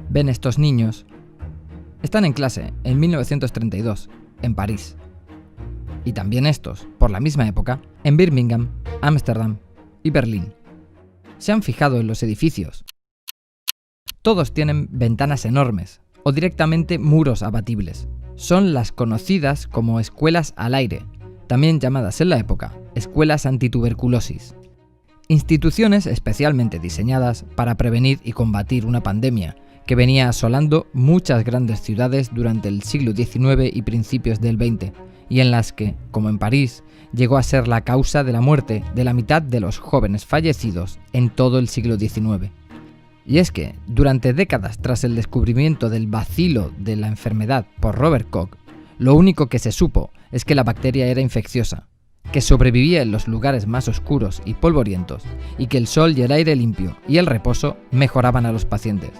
ven estos niños? Están en clase en 1932, en París. Y también estos, por la misma época, en Birmingham, Ámsterdam y Berlín. ¿Se han fijado en los edificios? Todos tienen ventanas enormes, o directamente muros abatibles. Son las conocidas como escuelas al aire, también llamadas en la época escuelas antituberculosis. Instituciones especialmente diseñadas para prevenir y combatir una pandemia que venía asolando muchas grandes ciudades durante el siglo XIX y principios del XX, y en las que, como en París, llegó a ser la causa de la muerte de la mitad de los jóvenes fallecidos en todo el siglo XIX. Y es que, durante décadas tras el descubrimiento del bacilo de la enfermedad por Robert Koch, lo único que se supo es que la bacteria era infecciosa, que sobrevivía en los lugares más oscuros y polvorientos, y que el sol y el aire limpio y el reposo mejoraban a los pacientes.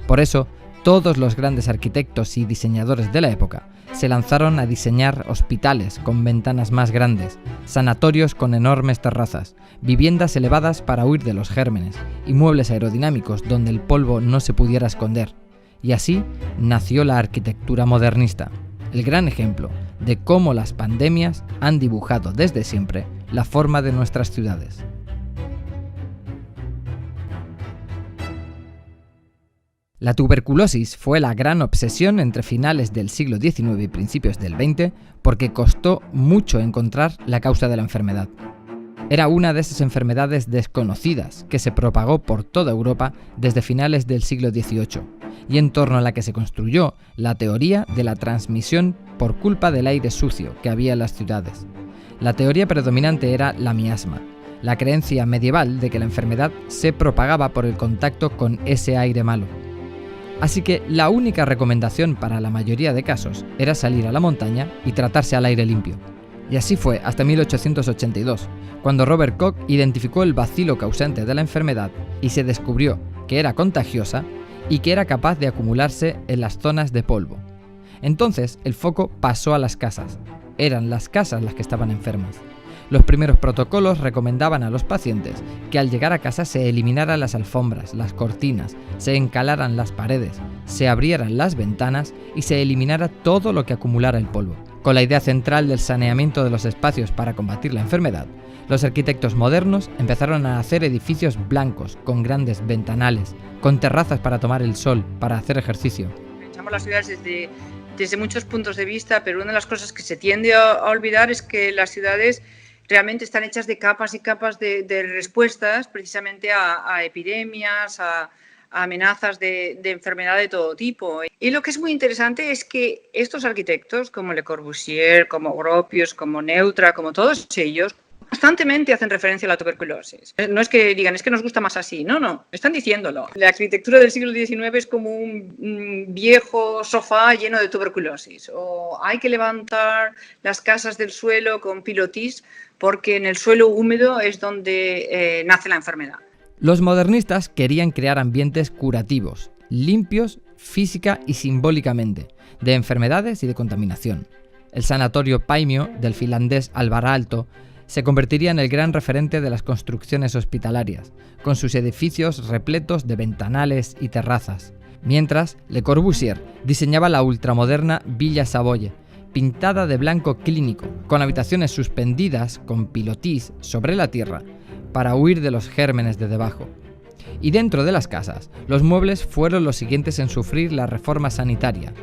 Por eso, todos los grandes arquitectos y diseñadores de la época se lanzaron a diseñar hospitales con ventanas más grandes, sanatorios con enormes terrazas, viviendas elevadas para huir de los gérmenes y muebles aerodinámicos donde el polvo no se pudiera esconder. Y así nació la arquitectura modernista, el gran ejemplo de cómo las pandemias han dibujado desde siempre la forma de nuestras ciudades. La tuberculosis fue la gran obsesión entre finales del siglo XIX y principios del XX porque costó mucho encontrar la causa de la enfermedad. Era una de esas enfermedades desconocidas que se propagó por toda Europa desde finales del siglo XVIII y en torno a la que se construyó la teoría de la transmisión por culpa del aire sucio que había en las ciudades. La teoría predominante era la miasma, la creencia medieval de que la enfermedad se propagaba por el contacto con ese aire malo. Así que la única recomendación para la mayoría de casos era salir a la montaña y tratarse al aire limpio. Y así fue hasta 1882, cuando Robert Koch identificó el bacilo causante de la enfermedad y se descubrió que era contagiosa y que era capaz de acumularse en las zonas de polvo. Entonces el foco pasó a las casas. Eran las casas las que estaban enfermas. Los primeros protocolos recomendaban a los pacientes que al llegar a casa se eliminaran las alfombras, las cortinas, se encalaran las paredes, se abrieran las ventanas y se eliminara todo lo que acumulara el polvo. Con la idea central del saneamiento de los espacios para combatir la enfermedad, los arquitectos modernos empezaron a hacer edificios blancos, con grandes ventanales, con terrazas para tomar el sol, para hacer ejercicio. Echamos las ciudades desde muchos puntos de vista, pero una de las cosas que se tiende a olvidar es que las ciudades realmente están hechas de capas y capas de respuestas precisamente a epidemias, a amenazas de enfermedad de todo tipo. Y lo que es muy interesante es que estos arquitectos, como Le Corbusier, como Gropius, como Neutra, como todos ellos, constantemente hacen referencia a la tuberculosis. No es que digan, es que nos gusta más así, no, están diciéndolo. La arquitectura del siglo XIX es como un viejo sofá lleno de tuberculosis, o hay que levantar las casas del suelo con pilotis porque en el suelo húmedo es donde nace la enfermedad. Los modernistas querían crear ambientes curativos, limpios física y simbólicamente, de enfermedades y de contaminación. El sanatorio Paimio del finlandés Alvar Aalto se convertiría en el gran referente de las construcciones hospitalarias, con sus edificios repletos de ventanales y terrazas. Mientras, Le Corbusier diseñaba la ultramoderna Villa Savoye, pintada de blanco clínico, con habitaciones suspendidas con pilotis sobre la tierra, para huir de los gérmenes de debajo. Y dentro de las casas, los muebles fueron los siguientes en sufrir la reforma sanitaria.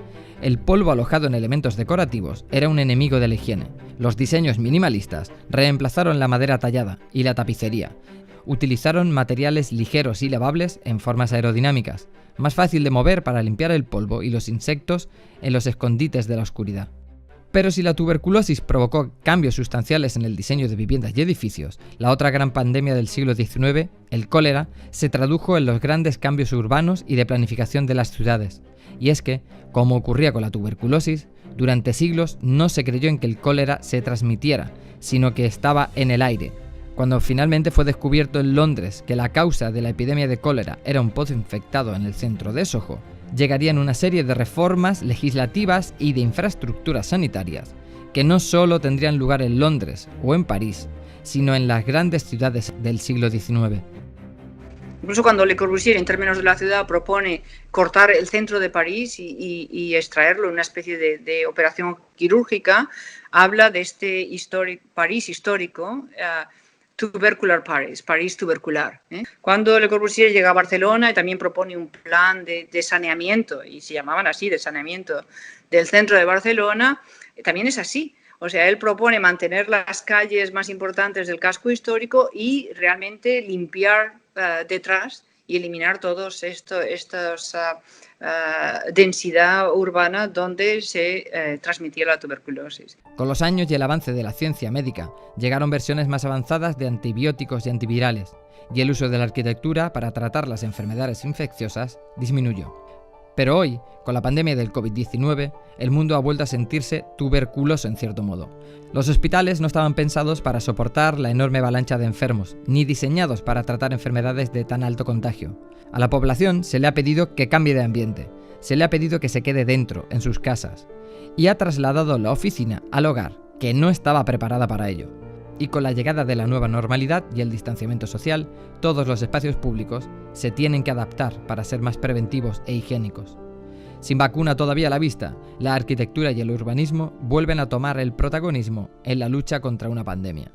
El polvo alojado en elementos decorativos era un enemigo de la higiene. Los diseños minimalistas reemplazaron la madera tallada y la tapicería. Utilizaron materiales ligeros y lavables en formas aerodinámicas, más fácil de mover para limpiar el polvo y los insectos en los escondites de la oscuridad. Pero si la tuberculosis provocó cambios sustanciales en el diseño de viviendas y edificios, la otra gran pandemia del siglo XIX, el cólera, se tradujo en los grandes cambios urbanos y de planificación de las ciudades. Y es que, como ocurría con la tuberculosis, durante siglos no se creyó en que el cólera se transmitiera, sino que estaba en el aire. Cuando finalmente fue descubierto en Londres que la causa de la epidemia de cólera era un pozo infectado en el centro de Soho, llegarían una serie de reformas legislativas y de infraestructuras sanitarias que no solo tendrían lugar en Londres o en París, sino en las grandes ciudades del siglo XIX. Incluso cuando Le Corbusier, en términos de la ciudad, propone cortar el centro de París y extraerlo en una especie de operación quirúrgica, habla de este París histórico, tubercular Paris, París tubercular. Cuando Le Corbusier llega a Barcelona y también propone un plan de saneamiento, y se llamaban así, de saneamiento del centro de Barcelona, también es así. O sea, él propone mantener las calles más importantes del casco histórico y realmente limpiar detrás y eliminar todos estos densidad urbana donde se transmitía la tuberculosis. Con los años y el avance de la ciencia médica, llegaron versiones más avanzadas de antibióticos y antivirales, y el uso de la arquitectura para tratar las enfermedades infecciosas disminuyó. Pero hoy, con la pandemia del COVID-19, el mundo ha vuelto a sentirse tuberculoso en cierto modo. Los hospitales no estaban pensados para soportar la enorme avalancha de enfermos, ni diseñados para tratar enfermedades de tan alto contagio. A la población se le ha pedido que cambie de ambiente, se le ha pedido que se quede dentro, en sus casas, y ha trasladado la oficina al hogar, que no estaba preparada para ello. Y con la llegada de la nueva normalidad y el distanciamiento social, todos los espacios públicos se tienen que adaptar para ser más preventivos e higiénicos. Sin vacuna todavía a la vista, la arquitectura y el urbanismo vuelven a tomar el protagonismo en la lucha contra una pandemia.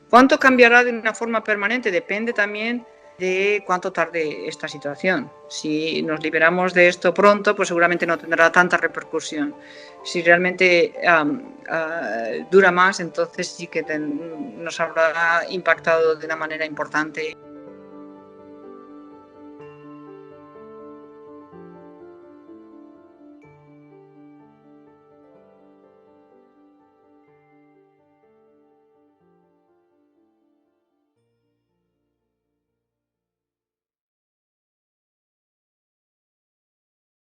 ¿Cuánto cambiará de una forma permanente? Depende también de cuánto tarde esta situación. Si nos liberamos de esto pronto, pues seguramente no tendrá tanta repercusión. Si realmente dura más, entonces sí que nos habrá impactado de una manera importante.